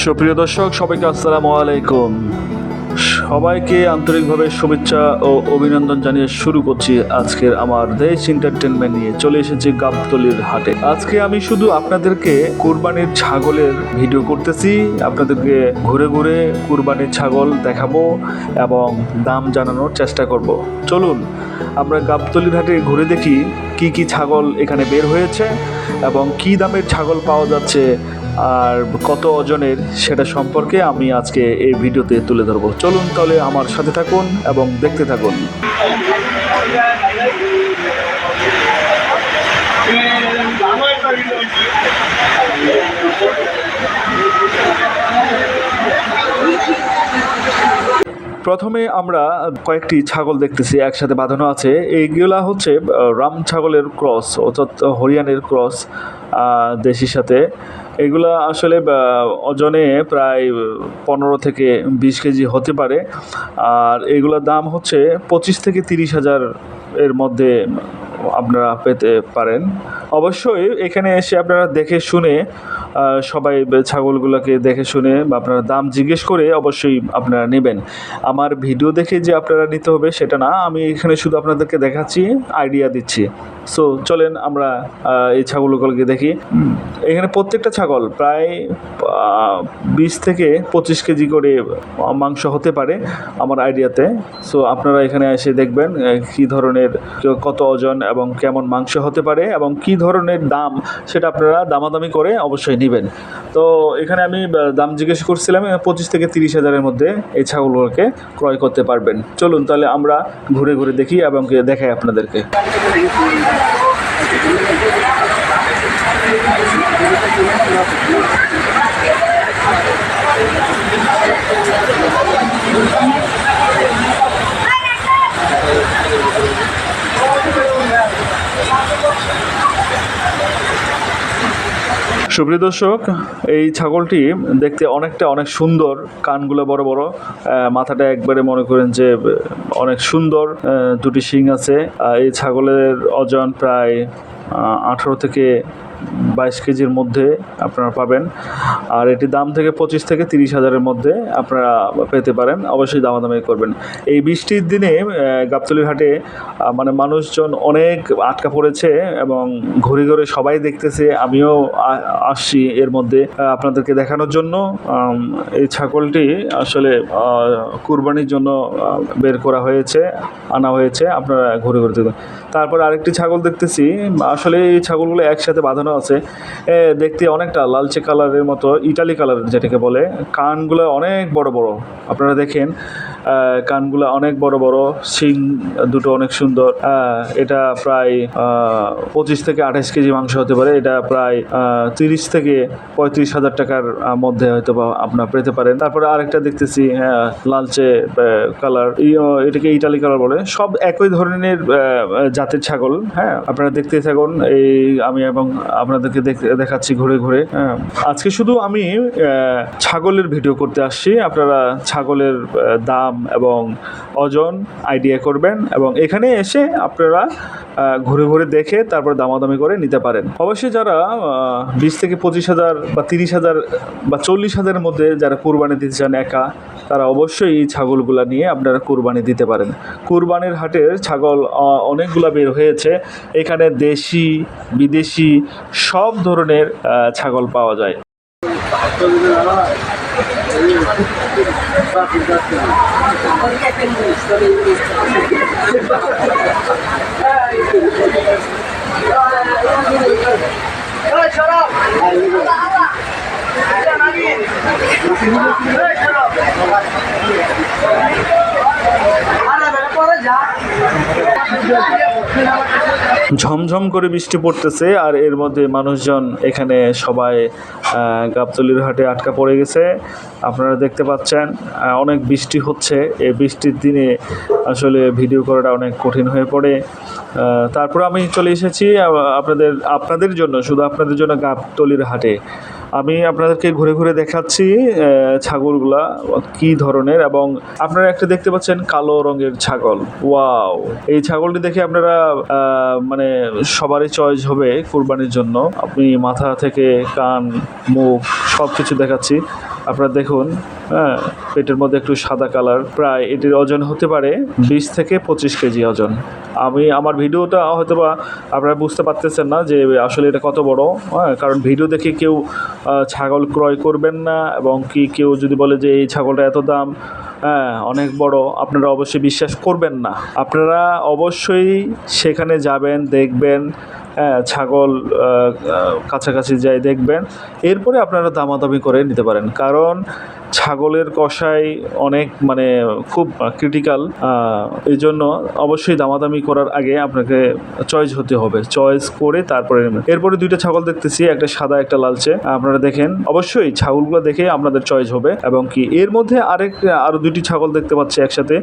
সুপ্রিয় দর্শক সবাইকে আসসালামু আলাইকুম। সবাইকে আন্তরিকভাবে শুভেচ্ছা ও অভিনন্দন জানিয়ে শুরু করছি আজকের আমার দেশ এন্টারটেনমেন্ট নিয়ে চলে এসেছি গাবতলীর হাটে। আজকে আমি শুধু আপনাদেরকে কুরবানির ছাগলের ভিডিও করতেছি, আপনাদেরকে ঘুরে ঘুরে কুরবানির ছাগল দেখাবো এবং দাম জানানোর চেষ্টা করব। চলুন আমরা গাবতলীর হাটে ঘুরে দেখি কি কি ছাগল এখানে বের হয়েছে এবং কি দামের ছাগল পাওয়া যাচ্ছে আর কত ওজনের সেটা সম্পর্কে আমি আজকে এই ভিডিওতে তুলে ধরবো। চলুন তাহলে আমার সাথে থাকুন এবং দেখতে থাকুন। প্রথমে আমরা কয়েকটি ছাগল দেখতেছি একসাথে বাঁধানো আছে। এইগুলা হচ্ছে রাম ছাগলের ক্রস অর্থাৎ হরিয়ানের ক্রস দেশির সাথে। এগুলা আসলে ওজনে প্রায় 15 থেকে 20 কেজি হতে পারে। আর এগুলোর দাম হচ্ছে 25 থেকে 30 হাজার এর মধ্যে আপনারা পেতে পারেন। অবশ্যই এখানে এসে আপনারা দেখে শুনে সবাই ছাগলগুলোকে দেখে শুনে বা আপনারা দাম জিজ্ঞেস করে অবশ্যই আপনারা নেবেন। আমার ভিডিও দেখে যে আপনারা নিতে হবে সেটা না, আমি এখানে শুধু আপনাদেরকে দেখাচ্ছি, আইডিয়া দিচ্ছি। সো চলেন আমরা এই ছাগলগুলোকে দেখি। এখানে প্রত্যেকটা ছাগল প্রায় 20 থেকে 25 কেজি করে মাংস হতে পারে আমার আইডিয়াতে। সো আপনারা এখানে এসে দেখবেন কী ধরনের কত ওজন এবং কেমন মাংস হতে পারে এবং কী ধরনের দাম সেটা আপনারা দামাদামি করে অবশ্যই নেবেন। তো এখানে আমি দাম জিজ্ঞেস করছিলাম 25 থেকে 30 হাজারের মধ্যে এই ছাগলগুলোকে ক্রয় করতে পারবেন। চলুন তাহলে আমরা ঘুরে ঘুরে দেখি এবং দেখাই আপনাদেরকে। সুপ্রিয় দর্শক, এই ছাগলটি দেখতে অনেক সুন্দর, কানগুলো বড় বড়, মাথাটা একবারে মনে করেন যে অনেক সুন্দর, দুটি শিং আছে। এই ছাগলের ওজন প্রায় 18 থেকে 22 কেজির মধ্যে আপনারা পাবেন। আর এটির দাম থেকে 25 থেকে 30 হাজারের মধ্যে আপনারা পেতে পারেন। অবশ্যই দামাদামি করবেন। এই বৃষ্টির দিনে গাবতলীর হাটে মানে মানুষজন অনেক আটকা পড়েছে এবং ঘুরে ঘুরে সবাই দেখতেছে, আমিও আসছি এর মধ্যে আপনাদেরকে দেখানোর জন্য। এই ছাগলটি আসলে কুরবানির জন্য বের করা হয়েছে, আনা হয়েছে, আপনারা ঘুরে ঘুরে দেখবেন। তারপর আরেকটি ছাগল দেখতেছি, আসলে এই ছাগলগুলো একসাথে বাঁধানো আছে। দেখতে অনেকটা লালচে কালারের মতো, ইটালি কালার যেটাকে বলে। কানগুলো অনেক বড় বড়, আপনারা দেখেন কানগুলো অনেক বড় বড়, শিং দুটো অনেক সুন্দর। এটা প্রায় 25 থেকে 28 কেজি মাংস হতে পারে। এটা প্রায় 30 থেকে 35 হাজার টাকার মধ্যে হয়তো বা আপনারা পেতে পারেন। তারপরে আরেকটা দেখতেছি লালচে কালার, এটাকে ইটালি কালার বলে। সব একই ধরনের জাতের ছাগল। হ্যাঁ, আপনারা দেখতে থাকুন। এই আমি এবং আপনাদেরকে দেখাচ্ছি ঘুরে ঘুরে। আজকে শুধু আমি ছাগলের ভিডিও করতে আসছি। আপনারা ছাগলের দাম এবং ওজন আইডিয়া করবেন এবং এখানে এসে আপনারা ঘুরে ঘুরে দেখে তারপর দামাদামি করে নিতে পারেন। অবশ্যই যারা 20 থেকে 25 হাজার বা 30 হাজার বা 40 হাজারের মধ্যে যারা কুরবানি দিতে চান একা, তারা অবশ্যই এই ছাগলগুলো নিয়ে আপনারা কুরবানি দিতে পারেন। কুরবানির হাটের ছাগল অনেকগুলো বের হয়েছে। এখানে দেশি বিদেশি সব ধরনের ছাগল পাওয়া যায়। ঝমঝম করে বৃষ্টি পড়তেছে আর এর মধ্যে মানুষজন এখানে সবাই গাবতলীর হাটে আটকা পড়ে গেছে। আপনারা দেখতে পাচ্ছেন অনেক বৃষ্টি হচ্ছে। এই বৃষ্টির দিনে আসলে ভিডিও করাটা অনেক কঠিন হয়ে পড়ে। তারপর আমি চলে এসেছি আপনাদের জন্য, শুধু আপনাদের জন্য গাবতলীর হাটে। আমি আপনাদেরকে ঘুরে ঘুরে দেখাচ্ছি ছাগলগুলা কি ধরনের। এবং আপনারা একটা দেখতে পাচ্ছেন কালো রঙের ছাগল। ওয়াও, এই ছাগলটি দেখে আপনারা মানে সবারই চয়েস হবে কুরবানির জন্য। আপনি মাথা থেকে কান মুখ সব কিছু দেখাচ্ছি। আপনারা দেখুন, হ্যাঁ, পেটের মধ্যে একটু সাদা কালার, প্রায় এটির ওজন হতে পারে 20 থেকে 25 কেজি ওজন। আমার ভিডিওটা হয়তোবা আপনারা বুঝতে পারতেছেন না যে আসলে এটা কত বড়, হ্যাঁ, কারণ ভিডিও দেখে কেউ ছাগল ক্রয় করবেন না, এবং কি কেউ যদি বলে যে এই ছাগলটা এত দাম, হ্যাঁ, অনেক বড়, আপনারা অবশ্যই বিশ্বাস করবেন না। আপনারা অবশ্যই সেখানে যাবেন, দেখবেন, হ্যাঁ, ছাগল কাছাকাছি যাই দেখবেন, এরপরে আপনারা দামাদামি করে নিতে পারেন। কারণ ছাগলের কষাই অনেক মানে খুব ক্রিটিক্যাল, এই জন্য অবশ্যই দামাদামি করার আগে আপনাকে চয়েস হতে হবে, চয়েস করে তারপরে নেবেন। এরপরে দুইটা ছাগল দেখতেছি, একটা সাদা একটা লালচে। আপনারা দেখেন, অবশ্যই ছাগলগুলো দেখে আপনাদের চয়েস হবে। এবং কি এর মধ্যে আরো দুটি ছাগল দেখতে পাচ্ছি একসাথে।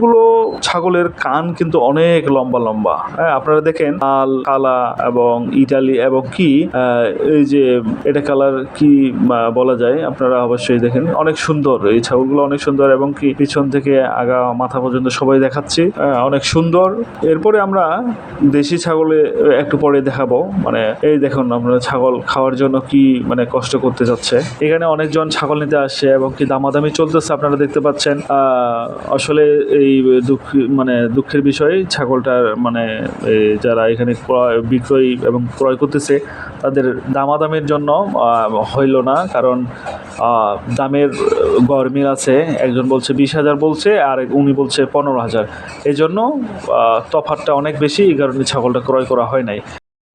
গুলো ছাগলের কান কিন্তু অনেক লম্বা লম্বা, হ্যাঁ, আপনারা দেখেন, লাল, কালা এবং ইটালি, এবং কি এই যে এটা কালার কি বলা যায়, আপনারা অবশ্যই দেখেন, অনেক সুন্দর এই ছাগলগুলো, অনেক সুন্দর, এবং কি পিছন থেকে আগা মাথা পর্যন্ত সবাই দেখাচ্ছি, অনেক সুন্দর। এরপরে আমরা দেশি ছাগলে একটু পরে দেখাবো। মানে এই দেখুন, আপনারা ছাগল খাওয়ার জন্য কি মানে কষ্ট করতে যাচ্ছে। এখানে অনেকজন ছাগল নিতে আসছে এবং কি দামাদামি চলতেছে, আপনারা দেখতে পাচ্ছেন। আসলে এই দুঃখের বিষয়, ছাগলটার মানে যারা এখানে বিক্রয় এবং ক্রয় করতেছে তাদের দামাদামির জন্য হইল না, কারণ দামের গরমিল আছে। একজন বলছে 20,000 বলছে, আর উনি বলছে 15,000। এই জন্য তফাৎটা অনেক বেশি, এই কারণে ছাগলটা ক্রয় করা হয় নাই।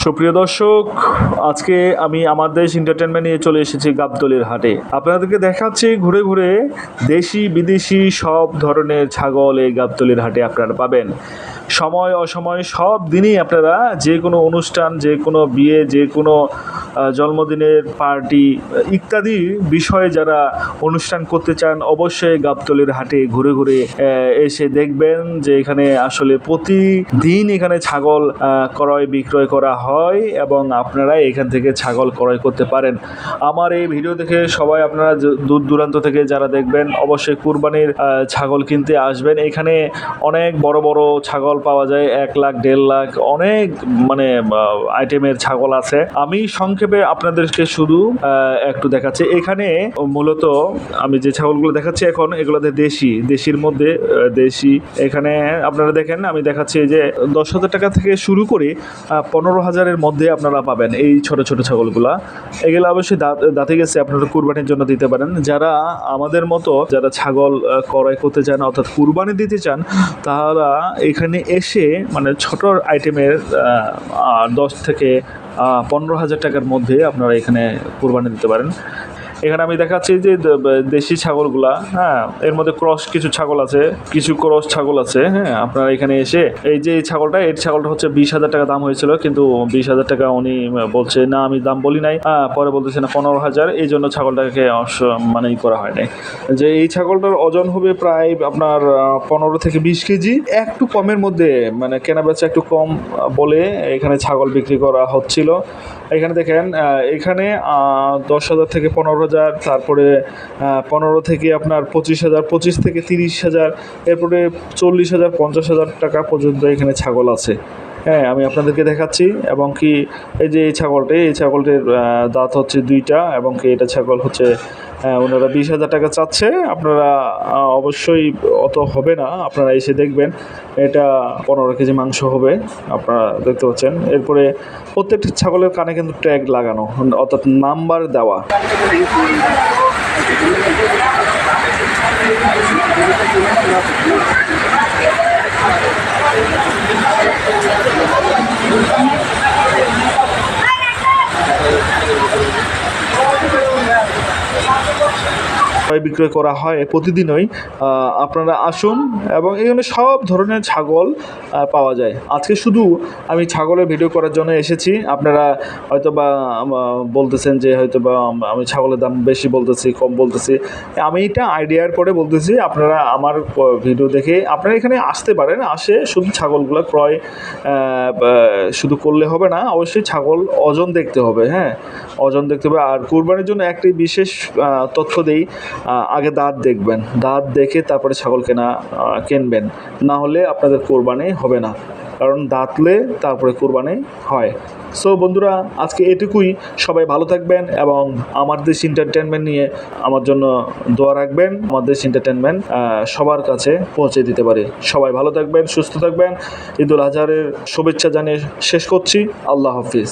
সুপ্রিয় দর্শক, আজকে আমি আমার দেশ এন্টারটেনমেন্ট নিয়ে চলে এসেছি গাবতলীর হাটে। আপনাদেরকে দেখাচ্ছি ঘুরে ঘুরে দেশি বিদেশি সব ধরনের ছাগল এই গাবতলীর হাটে আপনারা পাবেন। সময় অসময় সব দিনই আপনারা যে কোনো অনুষ্ঠান, যে কোনো বিয়ে, যে কোনো জন্মদিনের পার্টি ইত্যাদি বিষয়ে যারা অনুষ্ঠান করতে চান, অবশ্যই গাবতলীর হাটে ঘুরে ঘুরে এসে দেখবেন যে এখানে আসলে প্রতিদিন এখানে ছাগল ক্রয় বিক্রয় করা হয়, এবং আপনারা এখান থেকে ছাগল ক্রয় করতে পারেন। আমার এই ভিডিও দেখে সবাই আপনারা দূর দূরান্ত থেকে যারা দেখবেন, অবশ্যই কুরবানির ছাগল কিনতে আসবেন। এখানে অনেক বড় বড় ছাগল পাওয়া যায়, 1 লাখ 1.5 লাখ, অনেক মানে আইটেমের ছাগল আছে। আমি সংক্ষেপে আপনাদেরকে শুধু একটু দেখাচ্ছি। এখানে মূলত আমি যে ছাগলগুলো দেখাচ্ছি এখন, এগুলোতে দেশির মধ্যে দেশি। এখানে আপনারা দেখেন, আমি দেখাচ্ছি যে 10,000 টাকা থেকে শুরু করে 15,000-এর মধ্যে আপনারা পাবেন এই ছোট ছোট ছাগলগুলা। এগুলো অবশ্যই দাঁতে গেছে, আপনারা কুরবানির জন্য দিতে পারেন। যারা আমাদের মতো যারা ছাগল ক্রয় করতে চান, অর্থাৎ কুরবানি দিতে চান, তারা এখানে এসে মানে ছোট আইটেমের 10 থেকে 15,000 টাকার মধ্যে আপনারা এখানে কুরবানি দিতে পারেন। এখানে আমি দেখাচ্ছি যে দেশি ছাগলগুলা, হ্যাঁ, এর মধ্যে ক্রস কিছু ছাগল আছে, কিছু ক্রস ছাগল আছে, হ্যাঁ। আপনারা এখানে এসে এই যে এই ছাগলটা হচ্ছে 20,000 টাকা দাম হয়েছিল, কিন্তু 20,000 টাকা উনি বলছে না, আমি দাম বলি নাই, পরে বলতেছে না 15,000, এই জন্য ছাগলটাকে মানে করা হয় নাই। যে এই ছাগলটার ওজন হবে প্রায় আপনার 15 থেকে 20 কেজি, একটু কমের মধ্যে, মানে কেনা বেচা একটু কম বলে এখানে ছাগল বিক্রি করা হচ্ছিল। এখানে দেখেন, এখানে 10,000 থেকে 15,000, তারপরে 15 থেকে আপনার 25,000, 25 থেকে 30,000, এরপরে 40,000, 50,000 টাকা পর্যন্ত এখানে ছাগল আছে। হ্যাঁ, আমি আপনাদেরকে দেখাচ্ছি। এবং কি এই যে এই ছাগলটির দাঁত হচ্ছে 2টা, এবং কি এটা ছাগল হচ্ছে ওনারা 20,000 টাকা চাচ্ছে। আপনারা অবশ্যই অত হবে না, আপনারা এসে দেখবেন। এটা 15 কেজি মাংস হবে, আপনারা দেখতে পাচ্ছেন। এরপরে প্রত্যেকটি ছাগলের কানে কিন্তু ট্যাগ লাগানো, অর্থাৎ নাম্বার দেওয়া। বিক্রয় করা হয় প্রতিদিনই। আপনারা আসুন, এবং এখানে সব ধরনের ছাগল পাওয়া যায়। আজকে শুধু আমি ছাগলের ভিডিও করার জন্য এসেছি। আপনারা হয়তো বা বলতেছেন যে হয়তো বা আমি ছাগলের দাম বেশি বলতেছি, কম বলতেছি। আমি এটা আইডিয়ার পরে বলতেছি, আপনারা আমার ভিডিও দেখে আপনারা এখানে আসতে পারেন। আসে শুধু ছাগলগুলো ক্রয় শুধু করলে হবে না, অবশ্যই ছাগল ওজন দেখতে হবে। হ্যাঁ, ওজন দেখতে হবে। আর কুরবানির জন্য একটি বিশেষ তথ্য দেই, আগে দাঁত দেখবেন, দাঁত দেখে তারপরে ছাগল কিনবেন, না হলে আপনাদের কোরবানি হবে না। কারণ দাঁতলে তারপরে কুরবানি হয়। সো বন্ধুরা, আজকে এটুকুই। সবাই ভালো থাকবেন এবং আমার দেশ এন্টারটেনমেন্ট নিয়ে আমার জন্য দোয়া রাখবেন। আমার দেশ এন্টারটেনমেন্ট সবার কাছে পৌঁছে দিতে পারে। সবাই ভালো থাকবেন, সুস্থ থাকবেন। ঈদুল আজহারের শুভেচ্ছা জানিয়ে শেষ করছি। আল্লাহ হাফিজ।